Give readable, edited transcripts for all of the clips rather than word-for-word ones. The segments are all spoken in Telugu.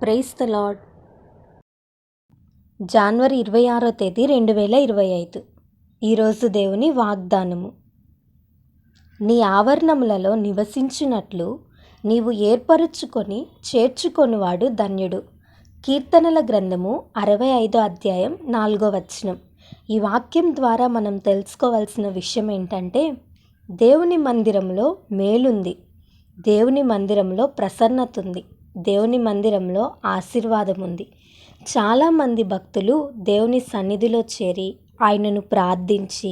Praise the Lord. జనవరి 26వ తేదీ 2025. ఈరోజు దేవుని వాగ్దానము. నీ ఆవరణములలో నివసించున్నట్లు నీవు ఏర్పరుచుకొని చేర్చుకొనివాడు ధన్యుడు. కీర్తనల గ్రంథము 65వ అధ్యాయం 4వ వచనం. ఈ వాక్యం ద్వారా మనం తెలుసుకోవాల్సిన విషయం ఏంటంటే, దేవుని మందిరంలో మేలుంది, దేవుని మందిరంలో ప్రసన్నత ఉంది, దేవుని మందిరంలో ఆశీర్వాదం ఉంది. చాలామంది భక్తులు దేవుని సన్నిధిలో చేరి ఆయనను ప్రార్థించి,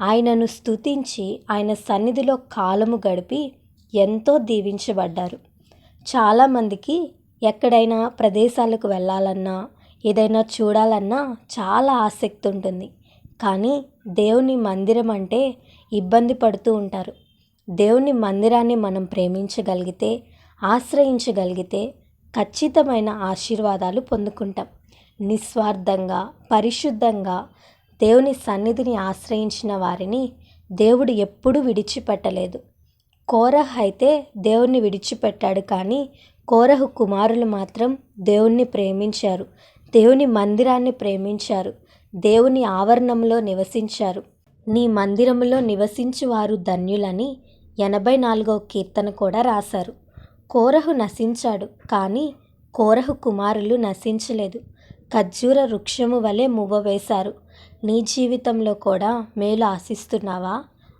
ఆయనను స్తుతించి, ఆయన సన్నిధిలో కాలము గడిపి ఎంతో దీవించబడ్డారు. చాలామందికి ఎక్కడైనా ప్రదేశాలకు వెళ్ళాలన్నా, ఏదైనా చూడాలన్నా చాలా ఆసక్తి ఉంటుంది. కానీ దేవుని మందిరం అంటే ఇబ్బంది పడుతూ ఉంటారు. దేవుని మందిరాన్ని మనం ప్రేమించగలిగితే, ఆశ్రయించగలిగితే ఖచ్చితమైన ఆశీర్వాదాలు పొందుకుంటాం. నిస్వార్థంగా, పరిశుద్ధంగా దేవుని సన్నిధిని ఆశ్రయించిన వారిని దేవుడు ఎప్పుడూ విడిచిపెట్టలేదు. కోరహ్ అయితే దేవుణ్ణి విడిచిపెట్టాడు, కానీ కోరహు కుమారులు మాత్రం దేవుణ్ణి ప్రేమించారు, దేవుని మందిరాన్ని ప్రేమించారు, దేవుని ఆవరణంలో నివసించారు. నీ మందిరములో నివసించువారు ధన్యులని 84వ కీర్తన కూడా రాశారు. కోరహు నశించాడు, కానీ కోరహు కుమారులు నశించలేదు. ఖర్జూర వృక్షము వలె మువ్వవేశారు. నీ జీవితంలో కూడా మేలు ఆశిస్తున్నావా?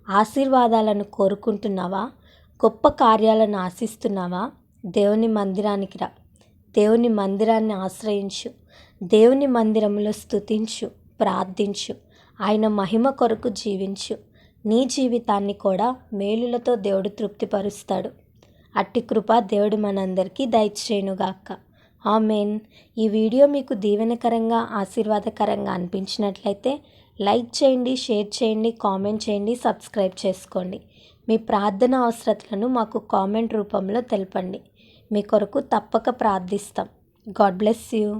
ఆశీర్వాదాలను కోరుకుంటున్నావా? గొప్ప కార్యాలను ఆశిస్తున్నావా? దేవుని మందిరానికి రా, దేవుని మందిరాన్ని ఆశ్రయించు, దేవుని మందిరంలో స్తుతించు, ప్రార్థించు, ఆయన మహిమ కొరకు జీవించు. నీ జీవితాన్ని కూడా మేలులతో దేవుడు తృప్తిపరుస్తాడు. అట్టి కృప దేవుడు మనందరికీ దయచేయునుగాక. ఆమేన్. ఈ వీడియో మీకు దీవెనకరంగా, ఆశీర్వాదకరంగా అనిపించినట్లయితే లైక్ చేయండి, షేర్ చేయండి, కామెంట్ చేయండి, సబ్స్క్రైబ్ చేసుకోండి. మీ ప్రార్థన అవసరతలను మాకు కామెంట్ రూపంలో తెలపండి. మీ కొరకు తప్పక ప్రార్థిస్తాం. God bless you.